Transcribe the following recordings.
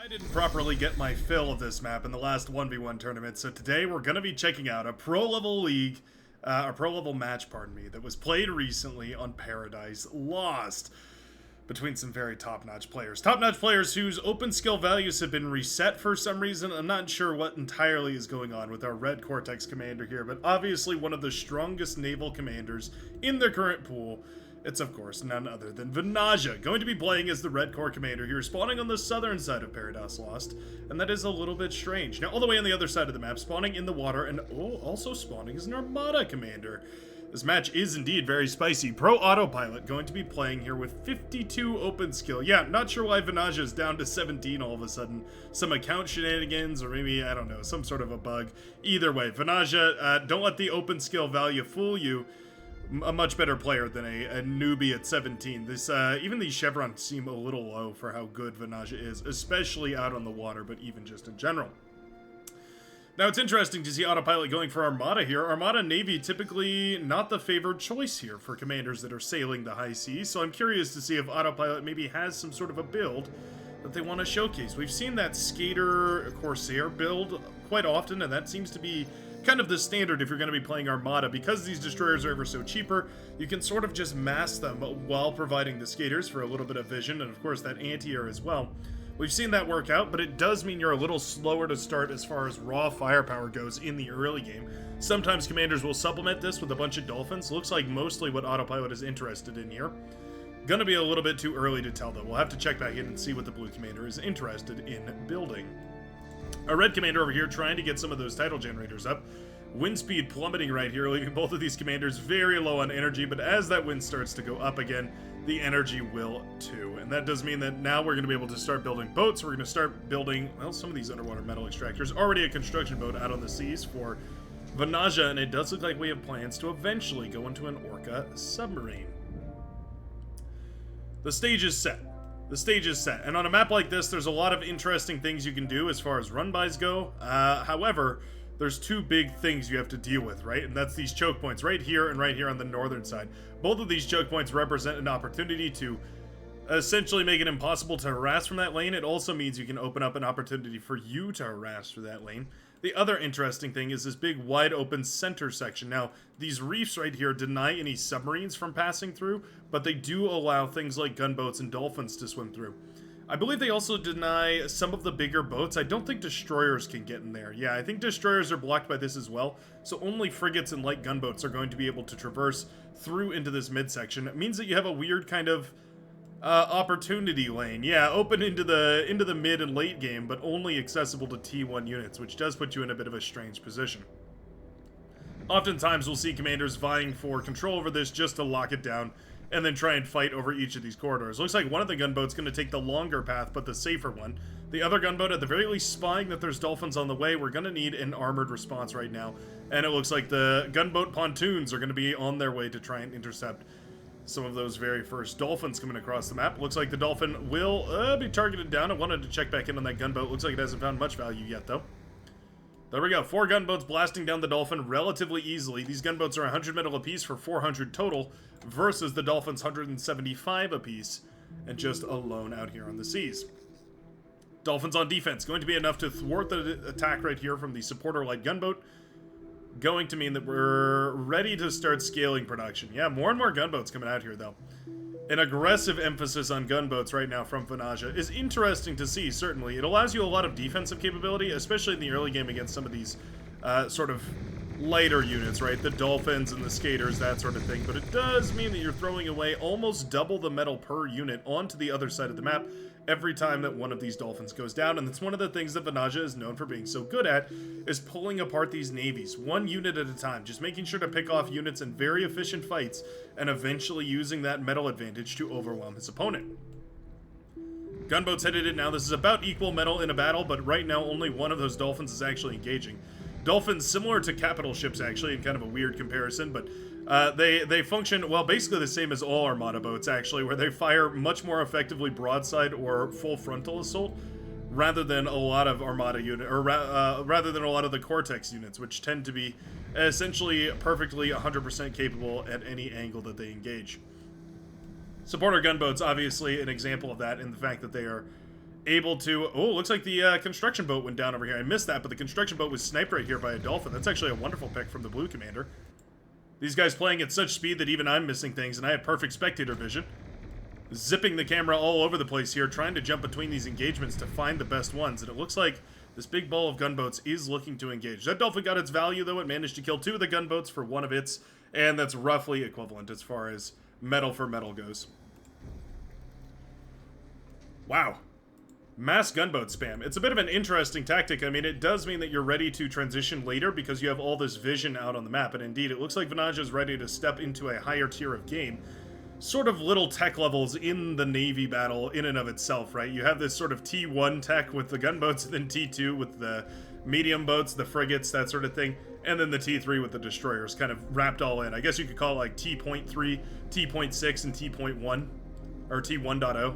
I didn't properly get my fill of this map in the last 1v1 tournament, so today we're going to be checking out a pro-level league, a pro-level match, pardon me, that was played recently on Paradise Lost between some very top-notch players. Top-notch players whose open skill values have been reset for some reason. I'm not sure what entirely is going on with our Red Cortex commander here, but obviously one of the strongest naval commanders in the current pool. It's, of course, none other than Vanaja, going to be playing as the Red Corps commander here, spawning on the southern side of Paradise Lost, and that is a little bit strange. Now, all the way on the other side of the map, spawning in the water, and also spawning as an Armada commander. This match is indeed very spicy. Pro Autopilot going to be playing here with 52 open skill. Yeah, not sure why Vanaja is down to 17 all of a sudden. Some account shenanigans, or maybe, I don't know, some sort of a bug. Either way, Vanaja, don't let the open skill value fool you. A much better player than a newbie at 17. This even these chevrons seem a little low for how good Vanaja is, especially out on the water, but even just in general. Now, it's interesting to see Autopilot going for Armada here. Armada Navy typically not the favored choice here for commanders that are sailing the high seas, so I'm curious to see if Autopilot maybe has some sort of a build that they want to showcase. We've seen that Skater Corsair build quite often, and that seems to be kind of the standard if you're going to be playing Armada. Because these destroyers are ever so cheaper, you can sort of just mask them while providing the skaters for a little bit of vision, and of course that anti-air as well. We've seen that work out, but it does mean you're a little slower to start as far as raw firepower goes in the early game. Sometimes commanders will supplement this with a bunch of dolphins. Looks like mostly what Autopilot is interested in here. Gonna be a little bit too early to tell though. We'll have to check back in and see what the blue commander is interested in building. Our red commander over here trying to get some of those tidal generators up. Wind speed plummeting right here, leaving both of these commanders very low on energy, but as that wind starts to go up again, the energy will too. And that does mean that now we're going to be able to start building boats. We're going to start building, well, some of these underwater metal extractors. Already a construction boat out on the seas for Vanaja, and it does look like we have plans to eventually go into an Orca submarine. The stage is set. The stage is set. And on a map like this, there's a lot of interesting things you can do as far as run-bys go. However, there's two big things you have to deal with, right? And that's these choke points right here and right here on the northern side. Both of these choke points represent an opportunity to essentially make it impossible to harass from that lane. It also means you can open up an opportunity for you to harass through that lane. The other interesting thing is this big wide open center section. Now, these reefs right here deny any submarines from passing through, but they do allow things like gunboats and dolphins to swim through. I believe they also deny some of the bigger boats. I don't think destroyers can get in there. Yeah, I think destroyers are blocked by this as well. So only frigates and light gunboats are going to be able to traverse through into this midsection. It means that you have a weird kind of opportunity lane. Yeah, open into the mid and late game, but only accessible to T1 units, which does put you in a bit of a strange position. Oftentimes we'll see commanders vying for control over this just to lock it down and then try and fight over each of these corridors. Looks like one of the gunboats going to take the longer path, but the safer one. The other gunboat, at the very least, spying that there's dolphins on the way. We're going to need an armored response right now. And it looks like the gunboat pontoons are going to be on their way to try and intercept some of those very first dolphins coming across the map. Looks like the dolphin will be targeted down. I wanted to check back in on that gunboat. Looks like it hasn't found much value yet, though. There we go. 4 gunboats blasting down the dolphin relatively easily. These gunboats are 100 metal apiece for 400 total versus the dolphins 175 apiece and just alone out here on the seas. Dolphins on defense. Going to be enough to thwart the attack right here from the supporter light gunboat. Going to mean that we're ready to start scaling production. Yeah, more and more gunboats coming out here though. An aggressive emphasis on gunboats right now from Vanaja is interesting to see, certainly. It allows you a lot of defensive capability, especially in the early game against some of these sort of lighter units, right? The dolphins and the skaters, that sort of thing. But it does mean that you're throwing away almost double the metal per unit onto the other side of the map every time that one of these dolphins goes down. And that's one of the things that Vanaja is known for being so good at, is pulling apart these navies, one unit at a time, just making sure to pick off units in very efficient fights and eventually using that metal advantage to overwhelm his opponent. Gunboats headed in now. This is about equal metal in a battle, but right now only one of those dolphins is actually engaging. Dolphins similar to capital ships, actually, in kind of a weird comparison, but they function, well, basically the same as all Armada boats, actually, where they fire much more effectively broadside or full frontal assault, rather than a lot of Armada unit, or rather than a lot of the Cortex units, which tend to be essentially perfectly 100% capable at any angle that they engage. Supporter gunboats, obviously, an example of that in the fact that they are able to... Oh, looks like the construction boat went down over here. I missed that, but the construction boat was sniped right here by a dolphin. That's actually a wonderful pick from the blue commander. These guys playing at such speed that even I'm missing things, and I have perfect spectator vision. Zipping the camera all over the place here, trying to jump between these engagements to find the best ones. And it looks like this big ball of gunboats is looking to engage. That dolphin got its value, though. It managed to kill 2 of the gunboats for 1 of its, and that's roughly equivalent as far as metal for metal goes. Wow. Mass gunboat spam. It's a bit of an interesting tactic. I mean, it does mean that you're ready to transition later because you have all this vision out on the map. And indeed, it looks like Vanage is ready to step into a higher tier of game. Sort of little tech levels in the Navy battle in and of itself, right? You have this sort of T1 tech with the gunboats, and then T2 with the medium boats, the frigates, that sort of thing, and then the T3 with the destroyers, kind of wrapped all in. I guess you could call it like T.3, T.6, and T.1, or T1.0.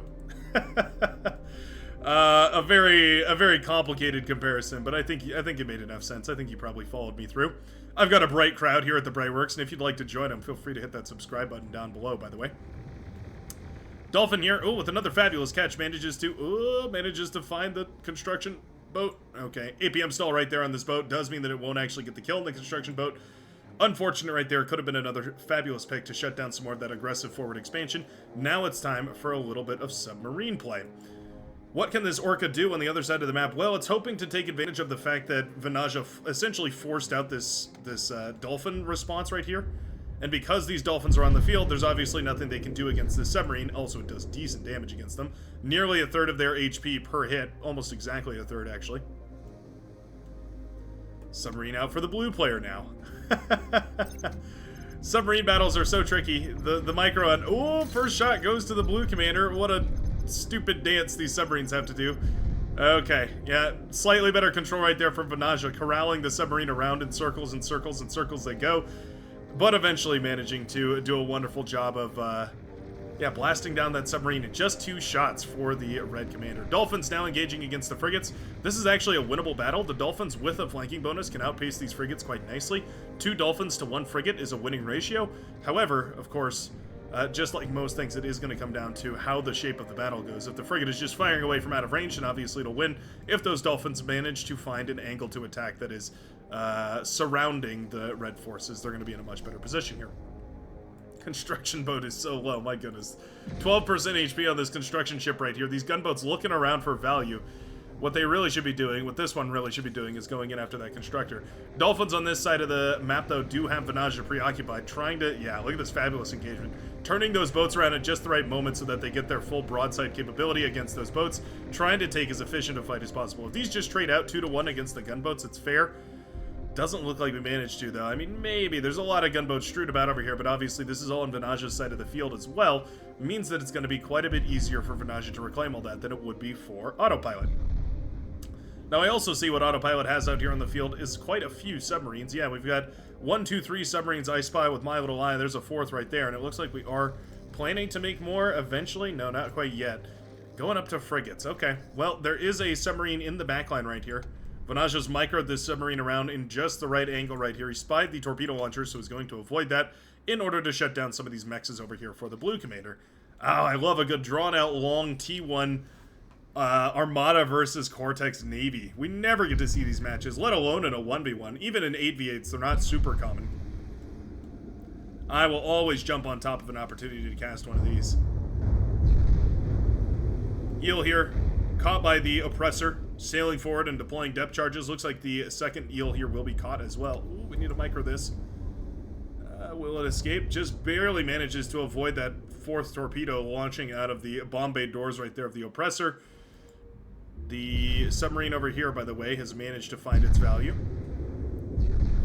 A very complicated comparison, but I think it made enough sense. I think you probably followed me through. I've got a bright crowd here at the Brightworks, and if you'd like to join them, feel free to hit that subscribe button down below, by the way. Dolphin here, with another fabulous catch, manages to find the construction boat. Okay, APM stall right there on this boat does mean that it won't actually get the kill in the construction boat. Unfortunate right there. Could have been another fabulous pick to shut down some more of that aggressive forward expansion. Now it's time for a little bit of submarine play. What can this Orca do on the other side of the map? Well, it's hoping to take advantage of the fact that Vanaja essentially forced out this dolphin response right here. And because these dolphins are on the field, there's obviously nothing they can do against this submarine. Also, it does decent damage against them. Nearly 1/3 of their HP per hit. Almost exactly 1/3, actually. Submarine out for the blue player now. Submarine battles are so tricky. The micro on... Oh, first shot goes to the blue commander. What a stupid dance these submarines have to do. Okay, yeah, slightly better control right there from Vanaja, corralling the submarine around in circles and circles and circles they go, but eventually managing to do a wonderful job of, blasting down that submarine in just 2 shots for the red commander. Dolphins now engaging against the frigates. This is actually a winnable battle. The Dolphins with a flanking bonus can outpace these frigates quite nicely. 2 Dolphins to 1 frigate is a winning ratio. However, of course, just like most things, it is going to come down to how the shape of the battle goes. If the frigate is just firing away from out of range, then obviously it'll win. If those dolphins manage to find an angle to attack that is surrounding the red forces, they're going to be in a much better position here. Construction boat is so low, my goodness. 12% HP on this construction ship right here. These gunboats looking around for value. What they really should be doing, what this one really should be doing, is going in after that constructor. Dolphins on this side of the map, though, do have Vanaja preoccupied, trying to... Yeah, look at this fabulous engagement. Turning those boats around at just the right moment so that they get their full broadside capability against those boats, trying to take as efficient a fight as possible. If these just trade out 2 to 1 against the gunboats, it's fair. Doesn't look like we managed to, though. I mean, maybe. There's a lot of gunboats strewed about over here, but obviously this is all on Vanaja's side of the field as well. It means that it's going to be quite a bit easier for Vanaja to reclaim all that than it would be for Autopilot. Now, I also see what Autopilot has out here on the field is quite a few submarines. Yeah, we've got 1, 2, 3 submarines I spy with my little eye. There's a 4th right there, and it looks like we are planning to make more eventually. No, not quite yet. Going up to frigates. Okay, well, there is a submarine in the backline right here. Vanaja's microed this submarine around in just the right angle right here. He spied the torpedo launcher, so he's going to avoid that in order to shut down some of these mexes over here for the blue commander. Oh, I love a good drawn-out long T1 Armada versus Cortex Navy. We never get to see these matches, let alone in a 1v1. Even in 8v8s, they're not super common. I will always jump on top of an opportunity to cast one of these. Eel here, caught by the oppressor, sailing forward and deploying depth charges. Looks like the second eel here will be caught as well. Ooh, we need to micro this. Will it escape? Just barely manages to avoid that 4th torpedo launching out of the bomb bay doors right there of the oppressor. The submarine over here, by the way, has managed to find its value.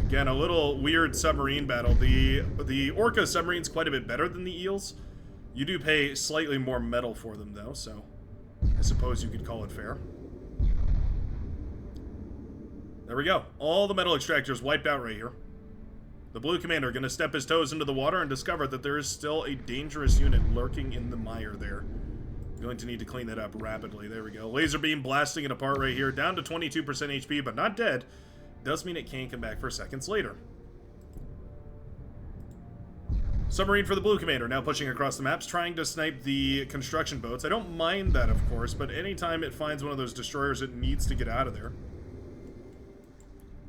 Again, a little weird submarine battle. The Orca submarine's quite a bit better than the eels. You do pay slightly more metal for them, though, so I suppose you could call it fair. There we go. All the metal extractors wiped out right here. The blue commander going to step his toes into the water and discover that there is still a dangerous unit lurking in the mire there. Going to need to clean that up rapidly. There we go. Laser beam blasting it apart right here. Down to 22% HP, but not dead. Does mean it can come back for seconds later. Submarine for the blue commander, now pushing across the maps, trying to snipe the construction boats. I don't mind that, of course, but anytime it finds one of those destroyers, it needs to get out of there.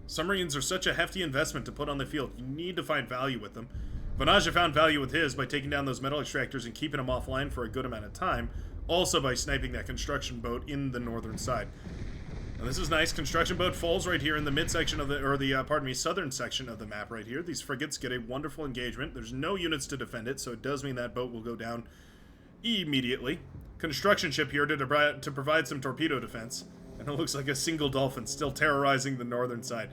Submarines are such a hefty investment to put on the field. You need to find value with them. Vanage found value with his by taking down those metal extractors and keeping them offline for a good amount of time. Also by sniping that construction boat in the northern side. Now this is nice. Construction boat falls right here in the midsection of the, southern section of the map right here. These frigates get a wonderful engagement. There's no units to defend it, so it does mean that boat will go down immediately. Construction ship here to provide some torpedo defense. And it looks like a single dolphin still terrorizing the northern side.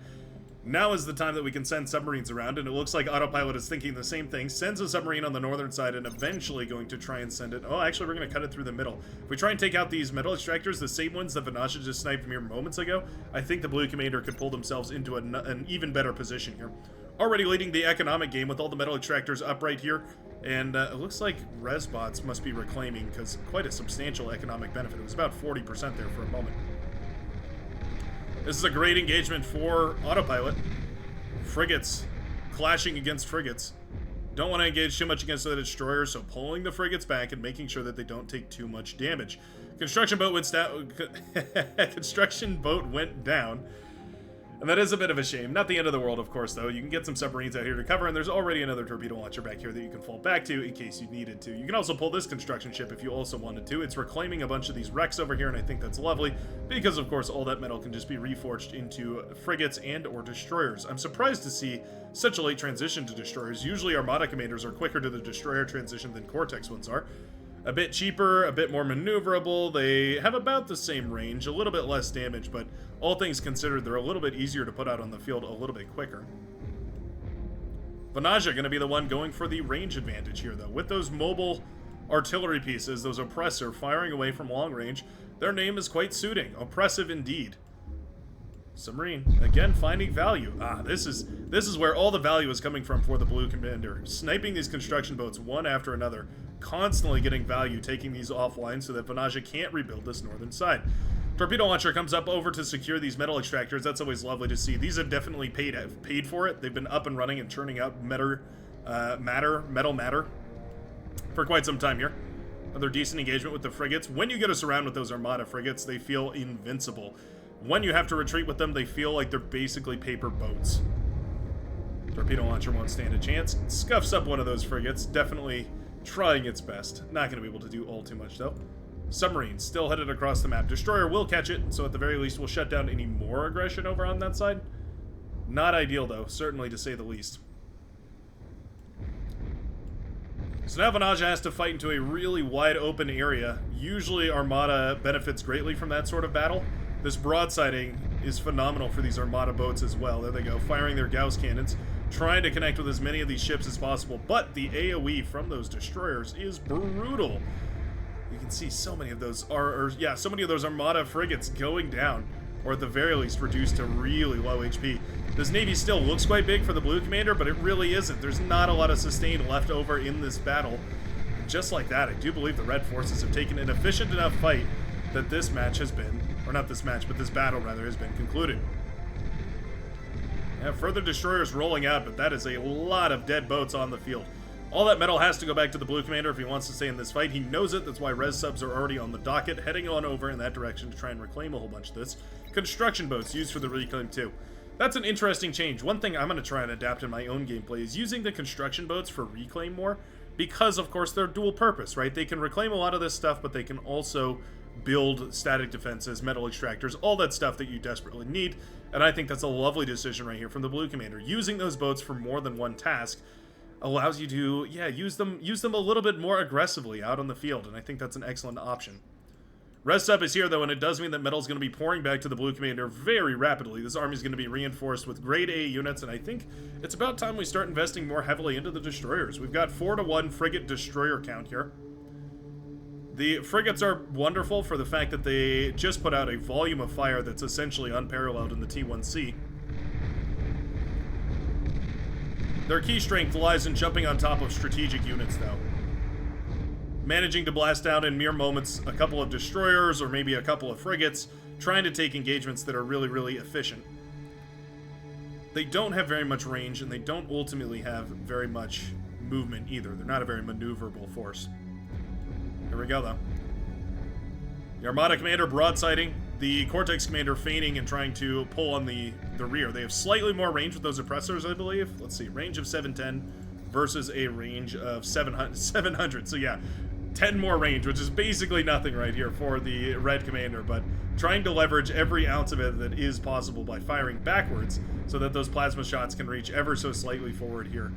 Now is the time that we can send submarines around, and it looks like Autopilot is thinking the same thing. Sends a submarine on the northern side and eventually going to try and send it. Oh, actually, we're going to cut it through the middle. If we try and take out these metal extractors, the same ones that Vanasha just sniped mere moments ago, I think the blue commander could pull themselves into an even better position here. Already leading the economic game with all the metal extractors up right here. And it looks like Resbots must be reclaiming, because quite a substantial economic benefit. It was about 40% there for a moment. This is a great engagement for Autopilot. Frigates clashing against frigates. Don't want to engage too much against the destroyers, so pulling the frigates back and making sure that they don't take too much damage. Construction boat went down. Construction boat went down. And that is a bit of a shame. Not the end of the world, of course, though. You can get some submarines out here to cover, and there's already another torpedo launcher back here that you can fall back to in case you needed to. You can also pull this construction ship if you also wanted to. It's reclaiming a bunch of these wrecks over here, and I think that's lovely, because, of course, all that metal can just be reforged into frigates and or destroyers. I'm surprised to see such a late transition to destroyers. Usually Armada commanders are quicker to the destroyer transition than Cortex ones are. A bit cheaper, a bit more maneuverable. They have about the same range, a little bit less damage, but all things considered, they're a little bit easier to put out on the field a little bit quicker. Vanaja going to be the one going for the range advantage here, though. With those mobile artillery pieces, those oppressor firing away from long range, their name is quite suiting. Oppressive indeed. Submarine, again, finding value. This is where all the value is coming from for the blue commander. Sniping these construction boats one after another, constantly getting value, taking these offline so that Vanaja can't rebuild this northern side. Torpedo launcher comes up over to secure these metal extractors. That's always lovely to see. These have definitely paid for it. They've been up and running and churning out metal matter for quite some time here. Another decent engagement with the frigates. When you get us around with those Armada frigates, they feel invincible. When you have to retreat with them, they feel like they're basically paper boats. Torpedo launcher won't stand a chance. Scuffs up one of those frigates. Definitely trying its best. Not going to be able to do all too much, though. Submarine still headed across the map. Destroyer will catch it, so at the very least we'll shut down any more aggression over on that side. Not ideal, though, certainly to say the least. So now Vanaja has to fight into a really wide open area. Usually Armada benefits greatly from that sort of battle. This broadsiding is phenomenal for these Armada boats as well. There they go, firing their Gauss cannons, trying to connect with as many of these ships as possible, but the AoE from those destroyers is brutal. You can see so many of those so many of those Armada frigates going down, or at the very least reduced to really low HP. This Navy still looks quite big for the blue commander, but it really isn't. There's not a lot of sustain left over in this battle. And just like that, I do believe the red forces have taken an efficient enough fight that this match has been, or not this match, but this battle rather, has been concluded. Yeah, further destroyers rolling out, but that is a lot of dead boats on the field. All that metal has to go back to the blue commander if he wants to stay in this fight. He knows it. That's why res subs are already on the docket, heading on over in that direction to try and reclaim a whole bunch of this. Construction boats used for the reclaim too. That's an interesting change. One thing I'm going to try and adapt in my own gameplay is using the construction boats for reclaim more, because of course they're dual purpose, right? They can reclaim a lot of this stuff, but they can also build static defenses, metal extractors, all that stuff that you desperately need. And I think that's a lovely decision right here from the blue commander. Using those boats for more than one task allows you to, use them a little bit more aggressively out on the field, and I think that's an excellent option. Rest up is here, though, and it does mean that metal's going to be pouring back to the blue commander very rapidly. This army is going to be reinforced with grade A units, and I think it's about time we start investing more heavily into the destroyers. We've got 4-to-1 frigate destroyer count here. The frigates are wonderful for the fact that they just put out a volume of fire that's essentially unparalleled in the T1C. Their key strength lies in jumping on top of strategic units, though. Managing to blast down in mere moments a couple of destroyers or maybe a couple of frigates, trying to take engagements that are really, really efficient. They don't have very much range, and they don't ultimately have very much movement either. They're not a very maneuverable force. Here we go, though. The Armada Commander broadsiding. The Cortex Commander feigning and trying to pull on the rear. They have slightly more range with those oppressors, I believe. Let's see. Range of 710 versus a range of 700. So yeah, 10 more range, which is basically nothing right here for the Red Commander, but trying to leverage every ounce of it that is possible by firing backwards so that those plasma shots can reach ever so slightly forward here,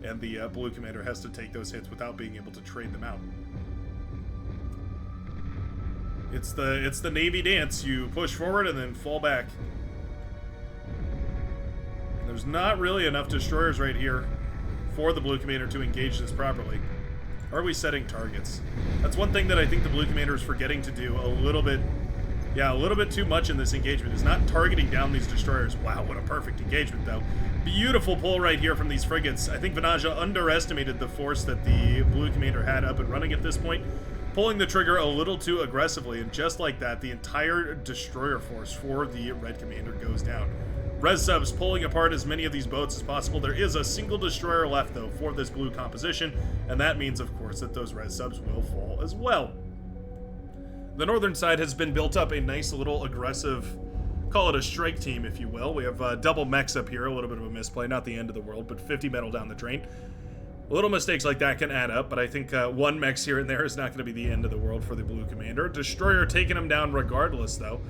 and the Blue Commander has to take those hits without being able to trade them out. It's the Navy dance. You push forward and then fall back. And there's not really enough destroyers right here for the Blue Commander to engage this properly. Are we setting targets? That's one thing that I think the Blue Commander is forgetting to do a little bit. Yeah, a little bit too much in this engagement is not targeting down these destroyers. Wow, what a perfect engagement, though. Beautiful pull right here from these frigates. I think Venaja underestimated the force that the Blue Commander had up and running at this point, pulling the trigger a little too aggressively, and just like that, the entire destroyer force for the Red Commander goes down. Res subs pulling apart as many of these boats as possible. There is a single destroyer left, though, for this blue composition, and that means, of course, that those res subs will fall as well. The northern side has been built up a nice little aggressive, call it a strike team, if you will. We have double mechs up here, a little bit of a misplay, not the end of the world, but 50 metal down the drain. Little mistakes like that can add up, but I think one mechs here and there is not going to be the end of the world for the Blue Commander. Destroyer taking him down regardless, though.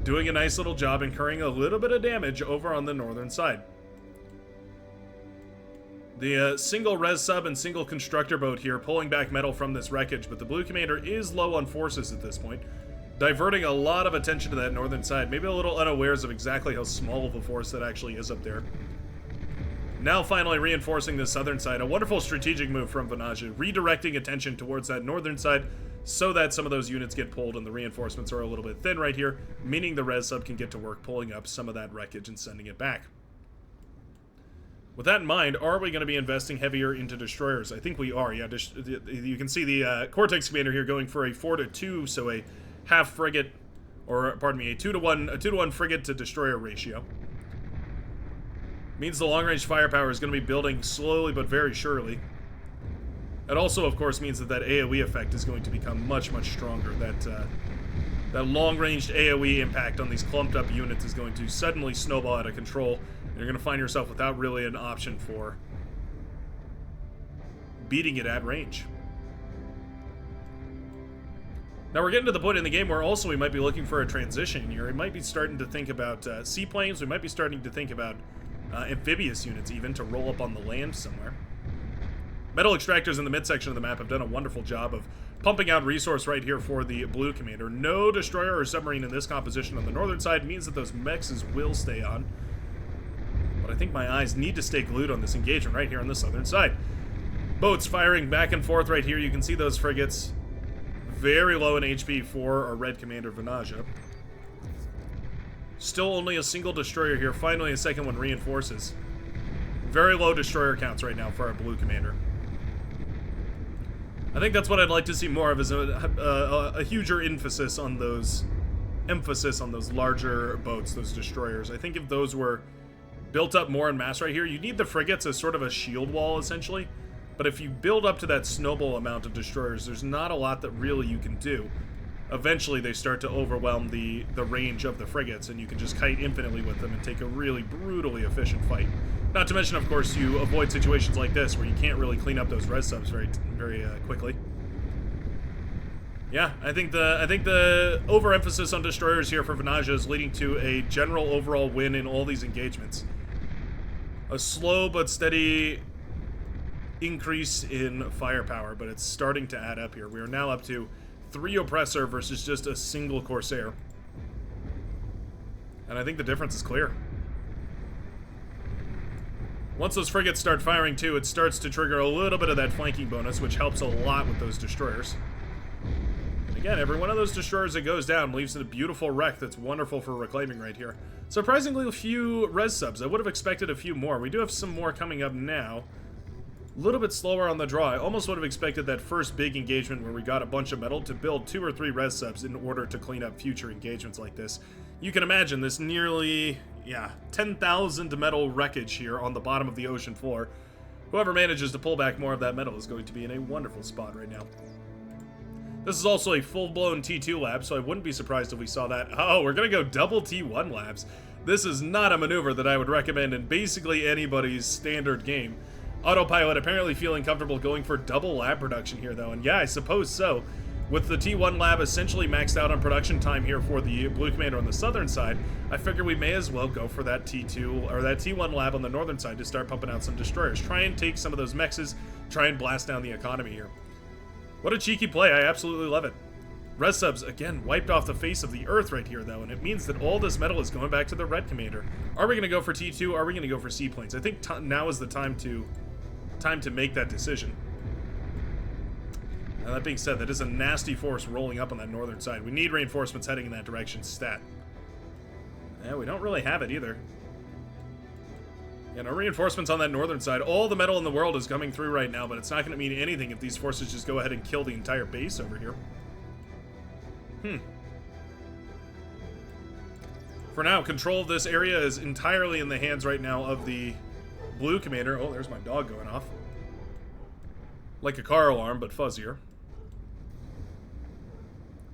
Doing a nice little job, incurring a little bit of damage over on the northern side. The single res sub and single constructor boat here pulling back metal from this wreckage, but the Blue Commander is low on forces at this point, diverting a lot of attention to that northern side, maybe a little unawares of exactly how small of a force that actually is up there. Now finally reinforcing the southern side. A wonderful strategic move from Venaja, redirecting attention towards that northern side so that some of those units get pulled and the reinforcements are a little bit thin right here, meaning the res sub can get to work pulling up some of that wreckage and sending it back. With that in mind, are we going to be investing heavier into destroyers? I think we are, yeah. You can see the Cortex Commander here going for a 4-to-2, so a half frigate, or pardon me, a 2-to-1 frigate to destroyer ratio. Means the long-range firepower is going to be building slowly but very surely. It also, of course, means that that AoE effect is going to become much, much stronger. That long-ranged AoE impact on these clumped-up units is going to suddenly snowball out of control, and you're going to find yourself without really an option for beating it at range. Now we're getting to the point in the game where also we might be looking for a transition here. We might be starting to think about seaplanes. We might be starting to think about amphibious units even to roll up on the land somewhere. Metal extractors in the midsection of the map have done a wonderful job of pumping out resource right here for the Blue Commander. No destroyer or submarine in this composition on the northern side means that those mechs will stay on. But I think my eyes need to stay glued on this engagement right here on the southern side. Boats firing back and forth right here. You can see those frigates very low in HP for our Red Commander Venaja. Still only a single destroyer here. Finally, a second one reinforces. Very low destroyer counts right now for our Blue Commander. I think that's what I'd like to see more of, is a huger emphasis on those larger boats, those destroyers. I think if those were built up more en masse right here, you need the frigates as sort of a shield wall, essentially. But if you build up to that snowball amount of destroyers, there's not a lot that really you can do. Eventually, they start to overwhelm the range of the frigates, and you can just kite infinitely with them and take a really brutally efficient fight. Not to mention, of course, you avoid situations like this where you can't really clean up those res subs very quickly. Yeah, I think the overemphasis on destroyers here for Venaja is leading to a general overall win in all these engagements. A slow but steady increase in firepower, but it's starting to add up here. We are now up to 3 Oppressor versus just a single Corsair. And I think the difference is clear. Once those frigates start firing too, it starts to trigger a little bit of that flanking bonus, which helps a lot with those destroyers. And again, every one of those destroyers that goes down leaves a beautiful wreck that's wonderful for reclaiming right here. Surprisingly, a few res subs. I would have expected a few more. We do have some more coming up now. A little bit slower on the draw. I almost would have expected that first big engagement where we got a bunch of metal to build 2 or 3 res subs in order to clean up future engagements like this. You can imagine this nearly, 10,000 metal wreckage here on the bottom of the ocean floor. Whoever manages to pull back more of that metal is going to be in a wonderful spot right now. This is also a full-blown T2 lab, so I wouldn't be surprised if we saw that. Oh, we're going to go double T1 labs. This is not a maneuver that I would recommend in basically anybody's standard game. Autopilot apparently feeling comfortable going for double lab production here, though, and yeah, I suppose so. With the T1 lab essentially maxed out on production time here for the Blue Commander on the southern side, I figure we may as well go for that T2, or that T1 lab on the northern side to start pumping out some destroyers. Try and take some of those mexes, try and blast down the economy here. What a cheeky play, I absolutely love it. Res subs, again, wiped off the face of the earth right here, though, and it means that all this metal is going back to the Red Commander. Are we going to go for T2? Are we going to go for seaplanes? I think now is the time to make that decision. Now, that being said, that is a nasty force rolling up on that northern side. We need reinforcements heading in that direction, stat. Yeah, we don't really have it either. Yeah, no reinforcements on that northern side. All the metal in the world is coming through right now, but it's not going to mean anything if these forces just go ahead and kill the entire base over here. For now, control of this area is entirely in the hands right now of the Blue Commander. Oh, there's my dog going off. Like a car alarm, but fuzzier.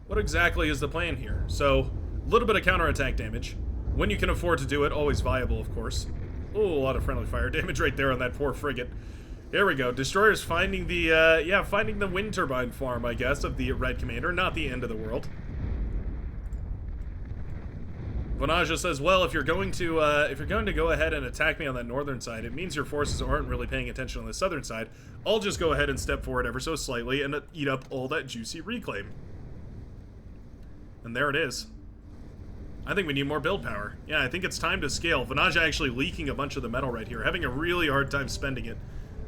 What exactly is the plan here? So, a little bit of counterattack damage. When you can afford to do it, always viable, of course. Oh, a lot of friendly fire damage right there on that poor frigate. There we go. Destroyers finding the, finding the wind turbine farm, I guess, of the Red Commander. Not the end of the world. Vanaja says, well, if you're going to go ahead and attack me on that northern side, it means your forces aren't really paying attention on the southern side. I'll just go ahead and step forward ever so slightly and eat up all that juicy reclaim. And there it is. I think we need more build power. Yeah, I think it's time to scale. Vanaja actually leaking a bunch of the metal right here, having a really hard time spending it.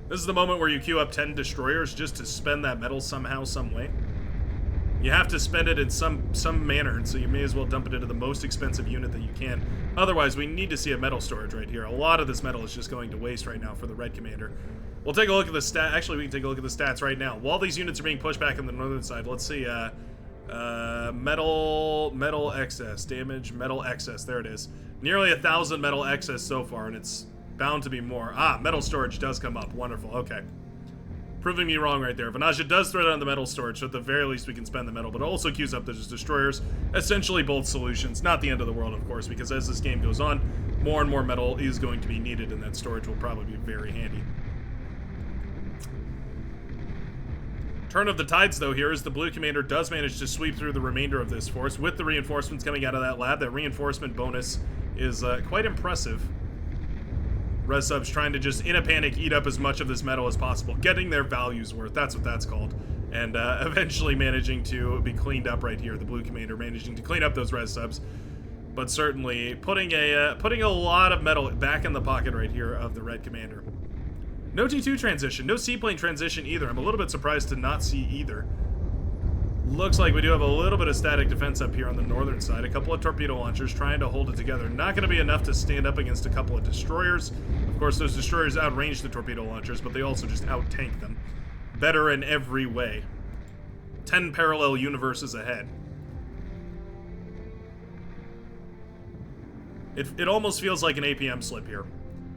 This is the moment where you queue up 10 destroyers just to spend that metal somehow, some way. You have to spend it in some manner, and so you may as well dump it into the most expensive unit that you can. Otherwise, we need to see a metal storage right here. A lot of this metal is just going to waste right now for the Red Commander. We'll take a look at the stat. Actually, we can take a look at the stats right now. While these units are being pushed back on the northern side, let's see. Metal excess damage, metal excess. There it is. Nearly 1,000 metal excess so far, and it's bound to be more. Ah, metal storage does come up. Wonderful. Okay. Proving me wrong right there. Vanaja does throw down the metal storage, so at the very least we can spend the metal, but also queues up the destroyers. Essentially both solutions. Not the end of the world, of course, because as this game goes on, more and more metal is going to be needed, and that storage will probably be very handy. Turn of the tides, though, here is the Blue Commander does manage to sweep through the remainder of this force with the reinforcements coming out of that lab. That reinforcement bonus is quite impressive. Res subs trying to just, in a panic, eat up as much of this metal as possible, getting their values worth. That's what that's called. And eventually managing to be cleaned up right here. The Blue Commander managing to clean up those res subs, but certainly putting a lot of metal back in the pocket right here of the Red Commander. No T2 transition, no seaplane transition either. I'm a little bit surprised to not see either. Looks like we do have a little bit of static defense up here on the northern side. A couple of torpedo launchers trying to hold it together. Not going to be enough to stand up against a couple of destroyers. Of course, those destroyers outrange the torpedo launchers, but they also just out-tank them. Better in every way. 10 parallel universes ahead. It almost feels like an APM slip here.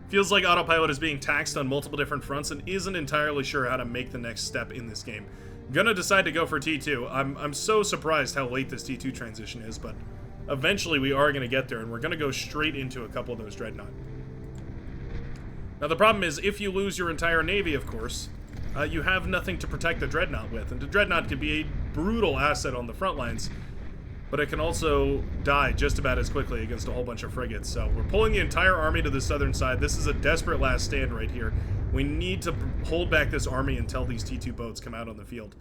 Feels like Autopilot is being taxed on multiple different fronts and isn't entirely sure how to make the next step in this game. Gonna decide to go for T2. I'm so surprised how late this T2 transition is, but eventually we are gonna get there, and we're gonna go straight into a couple of those Dreadnought. Now the problem is, if you lose your entire navy, of course, you have nothing to protect the Dreadnought with, and the Dreadnought can be a brutal asset on the front lines, but it can also die just about as quickly against a whole bunch of frigates. So we're pulling the entire army to the southern side. This is a desperate last stand right here. We need to hold back this army until these T2 boats come out on the field.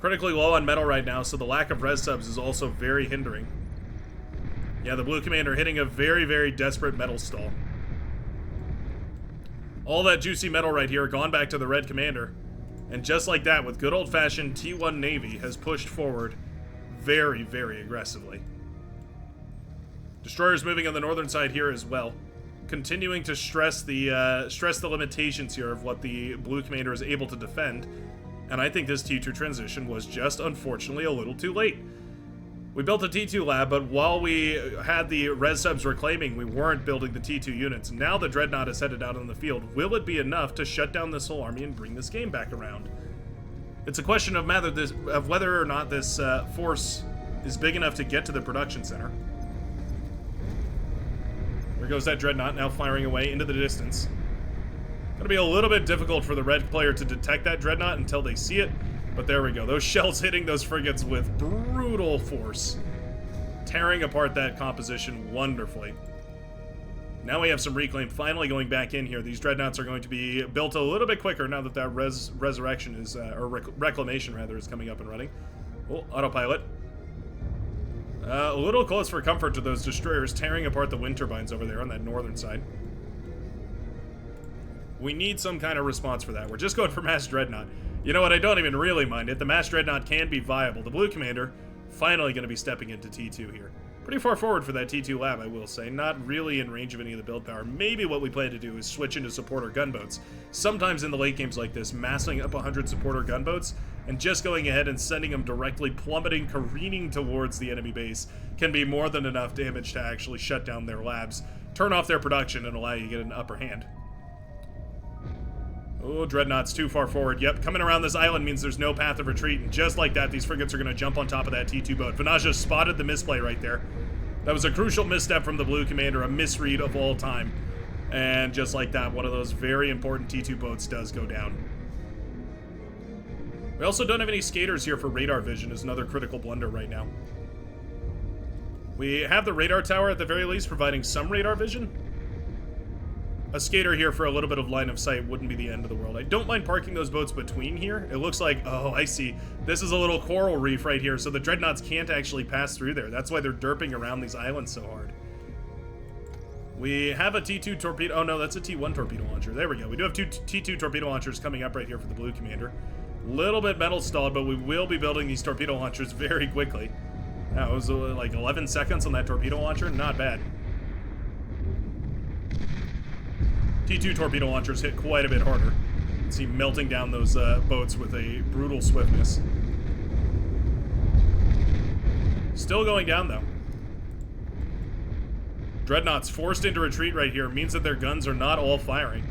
Critically low on metal right now, so the lack of res subs is also very hindering. Yeah, the Blue Commander hitting a very, very desperate metal stall. All that juicy metal right here gone back to the Red Commander. And just like that, with good old-fashioned T1 Navy, has pushed forward very, very aggressively. Destroyers moving on the northern side here as well. Continuing to stress the limitations here of what the Blue Commander is able to defend. And I think this T2 transition was just, unfortunately, a little too late. We built a T2 lab, but while we had the res subs reclaiming, we weren't building the T2 units. Now the Dreadnought is headed out on the field. Will it be enough to shut down this whole army and bring this game back around? It's a question of whether or not this force is big enough to get to the production center. There goes that Dreadnought, now firing away into the distance. Gonna be a little bit difficult for the red player to detect that Dreadnought until they see it. But there we go. Those shells hitting those frigates with brutal force. Tearing apart that composition wonderfully. Now we have some reclaim finally going back in here. These dreadnoughts are going to be built a little bit quicker now that that resurrection is, or reclamation rather, is coming up and running. Oh, autopilot. A little close for comfort to those destroyers tearing apart the wind turbines over there on that northern side. We need some kind of response for that. We're just going for mass dreadnought. You know what, I don't even really mind it. The mass dreadnought can be viable. The blue commander finally going to be stepping into T2 here. Pretty far forward for that T2 lab, I will say. Not really in range of any of the build power. Maybe what we plan to do is switch into supporter gunboats. Sometimes in the late games like this, massing up 100 supporter gunboats and just going ahead and sending them directly plummeting, careening towards the enemy base can be more than enough damage to actually shut down their labs, turn off their production, and allow you to get an upper hand. Oh, Dreadnought's too far forward. Yep, coming around this island means there's no path of retreat, and just like that, these frigates are going to jump on top of that T2 boat. Vanaja spotted the misplay right there. That was a crucial misstep from the blue commander, a misread of all time. And just like that, one of those very important T2 boats does go down. We also don't have any skaters here for radar vision, is another critical blunder right now. We have the radar tower at the very least providing some radar vision. A skater here for a little bit of line of sight wouldn't be the end of the world. I don't mind parking those boats between here. It looks like, oh, I see. This is a little coral reef right here, so the dreadnoughts can't actually pass through there. That's why they're derping around these islands so hard. We have a T2 torpedo. Oh, no, that's a T1 torpedo launcher. There we go. We do have two T2 torpedo launchers coming up right here for the blue commander. Little bit metal stalled, but we will be building these torpedo launchers very quickly. That was like 11 seconds on that torpedo launcher. Not bad. T2 torpedo launchers hit quite a bit harder. You can see melting down those boats with a brutal swiftness. Still going down, though. Dreadnoughts forced into retreat right here means that their guns are not all firing.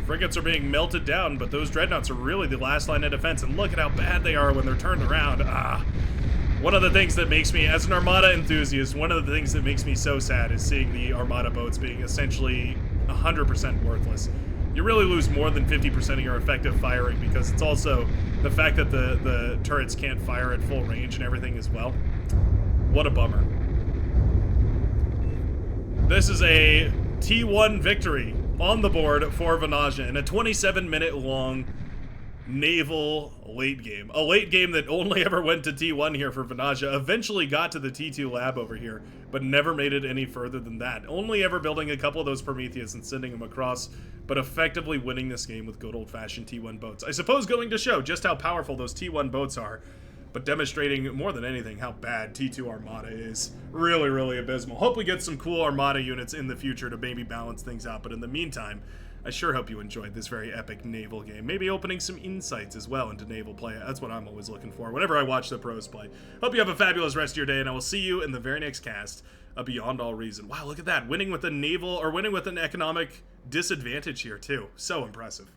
Frigates are being melted down, but those dreadnoughts are really the last line of defense, and look at how bad they are when they're turned around. One of the things that makes me, as an Armada enthusiast, one of the things that makes me so sad is seeing the Armada boats being essentially 100% worthless. You really lose more than 50% of your effective firing because it's also the fact that the turrets can't fire at full range and everything as well. What a bummer. This is a T1 victory on the board for Vanaja in a 27-minute long naval late game. A late game that only ever went to T1 here for Vanaja. Eventually got to the T2 lab over here, but never made it any further than that. Only ever building a couple of those Prometheus and sending them across, but effectively winning this game with good old-fashioned T1 boats. I suppose going to show just how powerful those T1 boats are, but demonstrating more than anything how bad T2 Armada is. Really, really abysmal. Hope we get some cool Armada units in the future to maybe balance things out, but in the meantime, I sure hope you enjoyed this very epic naval game. Maybe opening some insights as well into naval play. That's what I'm always looking for whenever I watch the pros play. Hope you have a fabulous rest of your day, and I will see you in the very next cast of Beyond All Reason. Wow, look at that. Winning with a naval, or winning with an economic disadvantage here, too. So impressive.